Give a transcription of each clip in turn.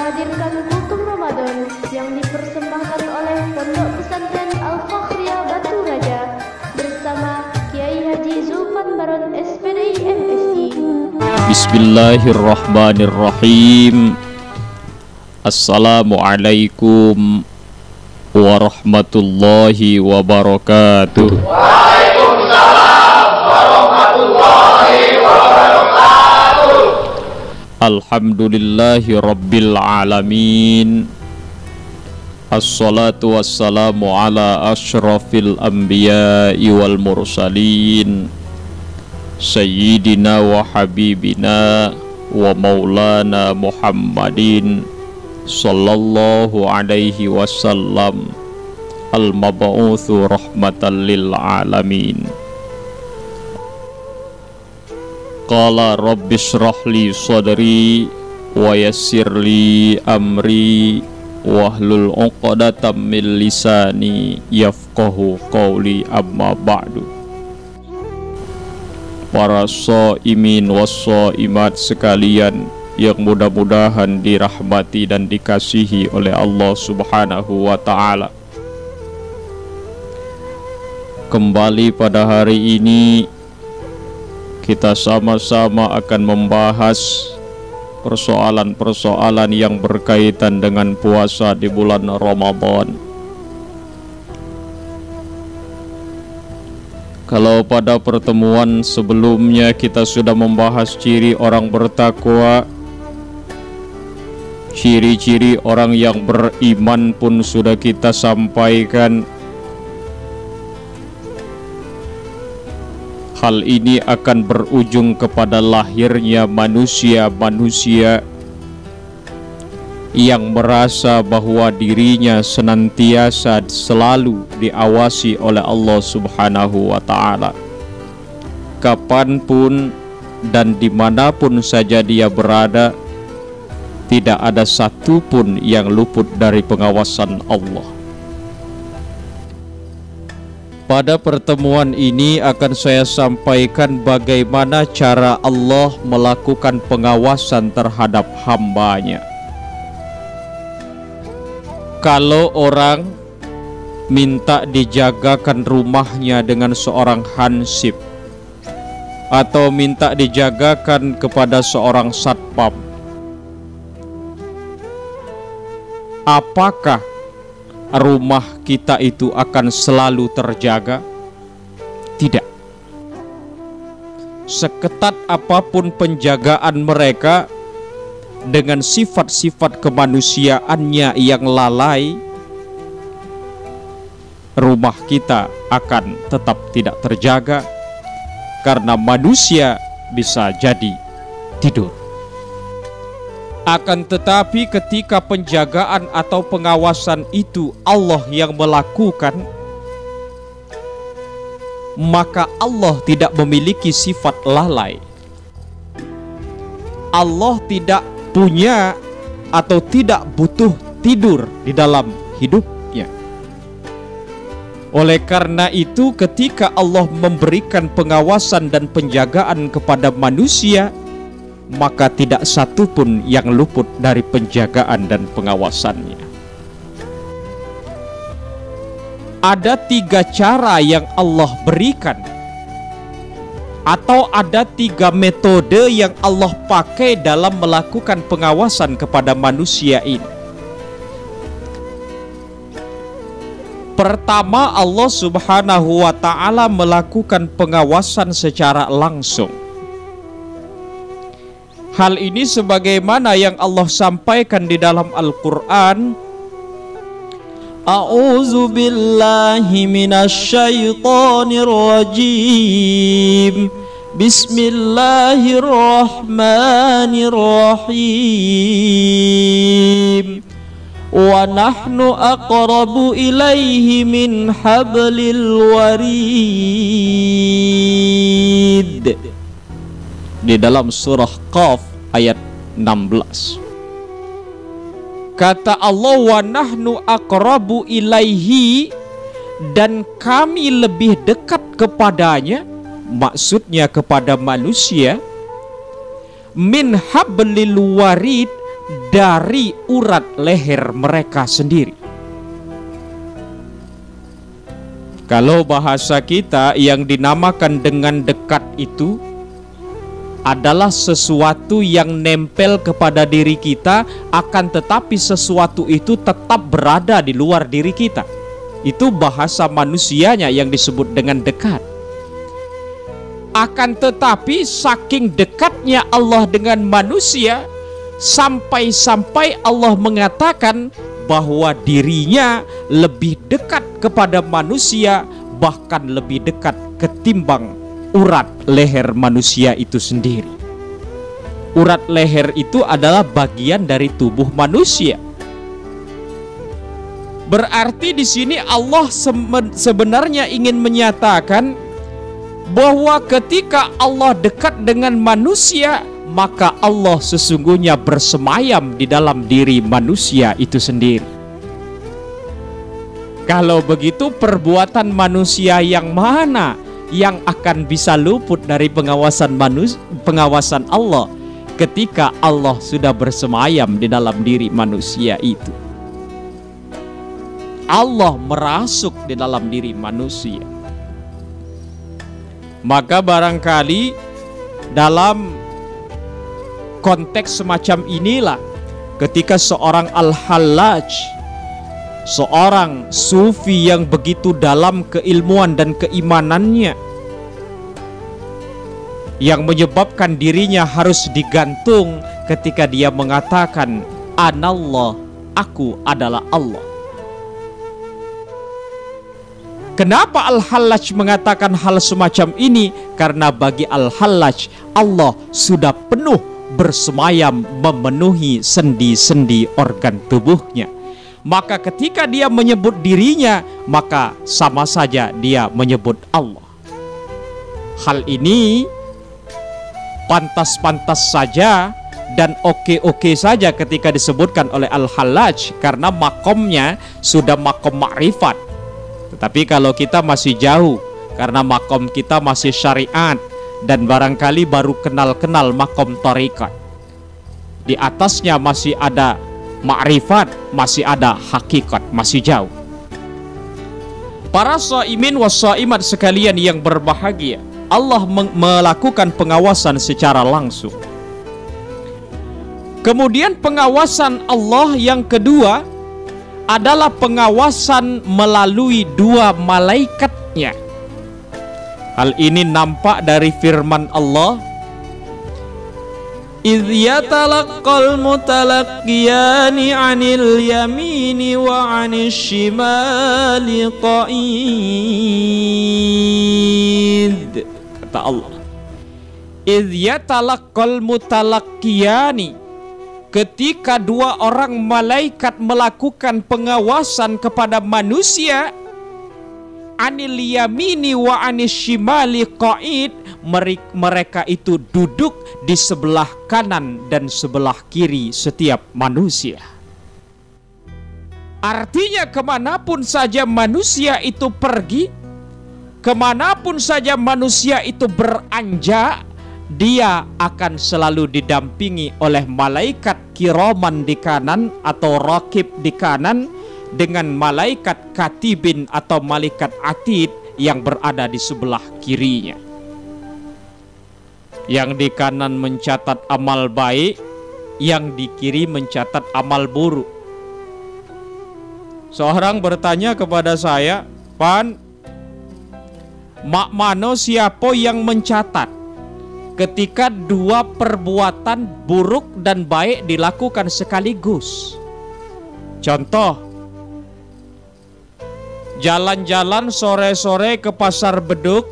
menghadirkan Kultum Ramadan yang dipersembahkan oleh Pondok Pesantren Al-Fakhriyah Batu Raja bersama Kiai Haji Zulfan Baron SPDI MSI. Bismillahirrahmanirrahim. Assalamualaikum warahmatullahi wabarakatuh. Waalaikumsalam warahmatullahi wabarakatuh. Alhamdulillahi rabbil alamin. Assalatu wassalamu ala ashrafil anbiya'i wal mursalin Sayyidina wa habibina wa maulana Muhammadin sallallahu alaihi wasallam al-mab'utsu rahmatan lil alamin. Qala rabbi shrah li sadri wa yassir li amri wahlul 'uqdatam min lisani yafqahu qawli, amma ba'du. Para shaimin wassaimat sekalian yang mudah-mudahan dirahmati dan dikasihi oleh Allah Subhanahu wa ta'ala. Kembali pada hari ini kita sama-sama akan membahas persoalan-persoalan yang berkaitan dengan puasa di bulan Ramadan. Kalau pada pertemuan sebelumnya kita sudah membahas ciri orang bertakwa, ciri-ciri orang yang beriman pun sudah kita sampaikan. Hal ini akan berujung kepada lahirnya manusia-manusia yang merasa bahwa dirinya senantiasa selalu diawasi oleh Allah Subhanahu wa ta'ala. Kapanpun dan dimanapun saja dia berada, tidak ada satupun yang luput dari pengawasan Allah. Pada pertemuan ini akan saya sampaikan bagaimana cara Allah melakukan pengawasan terhadap hambanya. Kalau orang minta dijagakan rumahnya dengan seorang hansip, atau minta dijagakan kepada seorang satpam, apakah rumah kita itu akan selalu terjaga? Tidak. Seketat apapun penjagaan mereka, dengan sifat-sifat kemanusiaannya yang lalai, rumah kita akan tetap tidak terjaga, karena manusia bisa jadi tidur. Akan tetapi ketika penjagaan atau pengawasan itu Allah yang melakukan, maka Allah tidak memiliki sifat lalai. Allah tidak punya atau tidak butuh tidur di dalam hidupnya. Oleh karena itu, ketika Allah memberikan pengawasan dan penjagaan kepada manusia, maka tidak satupun yang luput dari penjagaan dan pengawasannya. Ada 3 cara yang Allah berikan, atau ada 3 metode yang Allah pakai dalam melakukan pengawasan kepada manusia ini. Pertama, Allah Subhanahu wa ta'ala melakukan pengawasan secara langsung. Hal ini sebagaimana yang Allah sampaikan di dalam Al-Quran. A'udzu billahi minasyaitonir rajim. Bismillahirrahmanirrahim. Wa nahnu aqrabu ilaihi min hablil warid. Di dalam surah Qaf ayat 16. Kata Allah, wa nahnu aqrabu ilaihi, dan kami lebih dekat kepadanya, maksudnya kepada manusia, min hablil warid, dari urat leher mereka sendiri. Kalau bahasa kita yang dinamakan dengan dekat itu adalah sesuatu yang nempel kepada diri kita, akan tetapi sesuatu itu tetap berada di luar diri kita. Itu bahasa manusianya yang disebut dengan dekat. Akan tetapi saking dekatnya Allah dengan manusia, sampai-sampai Allah mengatakan bahwa dirinya lebih dekat kepada manusia, bahkan lebih dekat ketimbang urat leher manusia itu sendiri. Urat leher itu adalah bagian dari tubuh manusia. Berarti di sini Allah sebenarnya ingin menyatakan bahwa ketika Allah dekat dengan manusia, maka Allah sesungguhnya bersemayam di dalam diri manusia itu sendiri. Kalau begitu, perbuatan manusia yang mana yang akan bisa luput dari pengawasan Allah ketika Allah sudah bersemayam di dalam diri manusia itu? Allah merasuk di dalam diri manusia. Maka barangkali dalam konteks semacam inilah ketika seorang Al-Hallaj, seorang sufi yang begitu dalam keilmuan dan keimanannya, yang menyebabkan dirinya harus digantung ketika dia mengatakan Anallah, aku adalah Allah. Kenapa Al-Hallaj mengatakan hal semacam ini? Karena bagi Al-Hallaj, Allah sudah penuh bersemayam memenuhi sendi-sendi organ tubuhnya. Maka ketika dia menyebut dirinya, maka sama saja dia menyebut Allah. Hal ini pantas-pantas saja dan oke-oke saja ketika disebutkan oleh Al-Hallaj, karena makomnya sudah makom ma'rifat. Tetapi kalau kita masih jauh, karena makom kita masih syariat dan barangkali baru kenal-kenal makom tarikat, di atasnya masih ada ma'rifat, masih ada hakikat, masih jauh. Para shaimin wa shaimat sekalian yang berbahagia, Allah melakukan pengawasan secara langsung. Kemudian pengawasan Allah yang kedua adalah pengawasan melalui dua malaikatnya. Hal ini nampak dari firman Allah, إِذْ يَتَلَقَّى الْمُتَلَقِّيَانِ عَنِ الْيَمِينِ وَعَنِ الشِّمَالِ قَعِيدٌ. Kata Allah, إِذْ يَتَلَقَّى الْمُتَلَقِّيَانِ, ketika dua orang malaikat melakukan pengawasan kepada manusia, anil yamini wa anis shimali qa'id, mereka itu duduk di sebelah kanan dan sebelah kiri setiap manusia. Artinya kemanapun saja manusia itu pergi, kemanapun saja manusia itu beranjak, dia akan selalu didampingi oleh malaikat kiraman di kanan atau rakib di kanan, dengan malaikat katibin atau malaikat atid yang berada di sebelah kirinya. Yang di kanan mencatat amal baik, yang di kiri mencatat amal buruk. Seorang bertanya kepada saya, Pan, mak mano siapa yang mencatat ketika dua perbuatan buruk dan baik dilakukan sekaligus? Contoh, jalan-jalan sore-sore ke pasar beduk,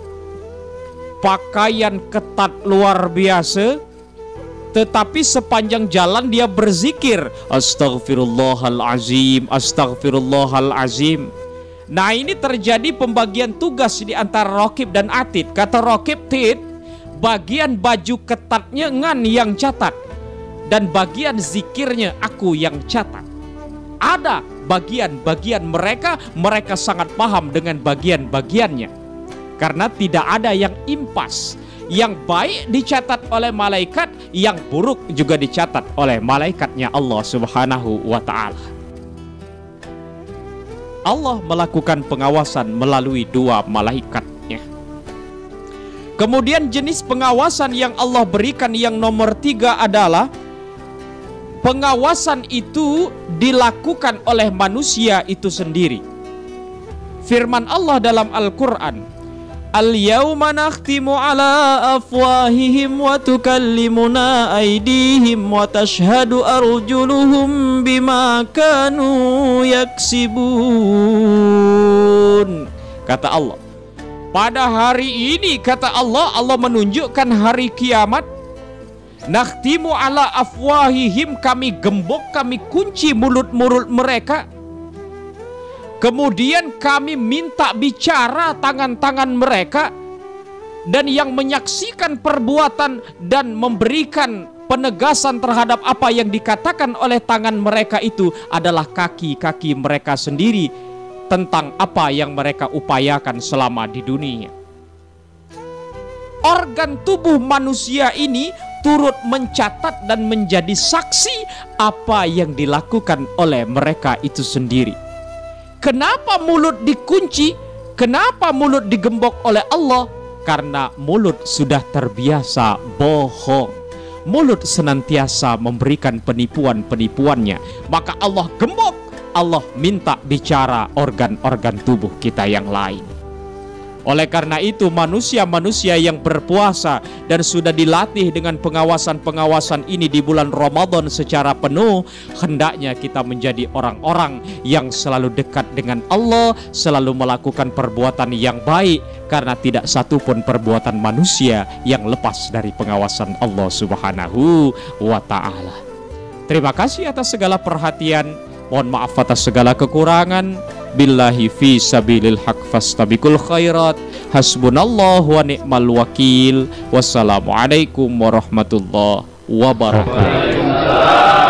pakaian ketat luar biasa, tetapi sepanjang jalan dia berzikir, Astaghfirullahalazim, Astaghfirullahalazim. Nah, ini terjadi pembagian tugas di antara rakib dan atid. Kata rakib, Tid, bagian baju ketatnya ngan yang catat, dan bagian zikirnya aku yang catat. Ada bagian-bagian mereka sangat paham dengan bagian-bagiannya, karena tidak ada yang impas. yang baik dicatat oleh malaikat, yang buruk juga dicatat oleh malaikatnya Allah Subhanahu wa ta'ala. Allah melakukan pengawasan melalui 2 malaikatnya. Kemudian jenis pengawasan yang Allah berikan yang nomor 3 adalah pengawasan itu dilakukan oleh manusia itu sendiri. Firman Allah dalam Al-Quran, Al-yawma nakhtimu ala afwahihim wa tukallimuna aydihim wa tashhadu arjuluhum bima kanu yaksibun. Kata Allah, pada hari ini, kata Allah, Allah menunjukkan hari kiamat. Nakhtimu ala afwahihim, kami gembok, kami kunci mulut-mulut mereka. Kemudian kami minta bicara tangan-tangan mereka, dan yang menyaksikan perbuatan dan memberikan penegasan terhadap apa yang dikatakan oleh tangan mereka itu adalah kaki-kaki mereka sendiri tentang apa yang mereka upayakan selama di dunia. Organ tubuh manusia ini turut mencatat dan menjadi saksi apa yang dilakukan oleh mereka itu sendiri. Kenapa mulut dikunci? Kenapa mulut digembok oleh Allah? Karena mulut sudah terbiasa bohong. Mulut senantiasa memberikan penipuan-penipuannya. Maka Allah gembok, Allah minta bicara organ-organ tubuh kita yang lain. Oleh karena itu manusia-manusia yang berpuasa dan sudah dilatih dengan pengawasan-pengawasan ini di bulan Ramadan secara penuh, hendaknya kita menjadi orang-orang yang selalu dekat dengan Allah, selalu melakukan perbuatan yang baik, karena tidak satu pun perbuatan manusia yang lepas dari pengawasan Allah Subhanahu wa ta'ala. Terima kasih atas segala perhatian. Mohon maaf atas segala kekurangan. Billahi fi sabilil haq fastabiqul khairat. Hasbunallahu wa ni'mal wakil. Wassalamualaikum warahmatullahi wabarakatuh.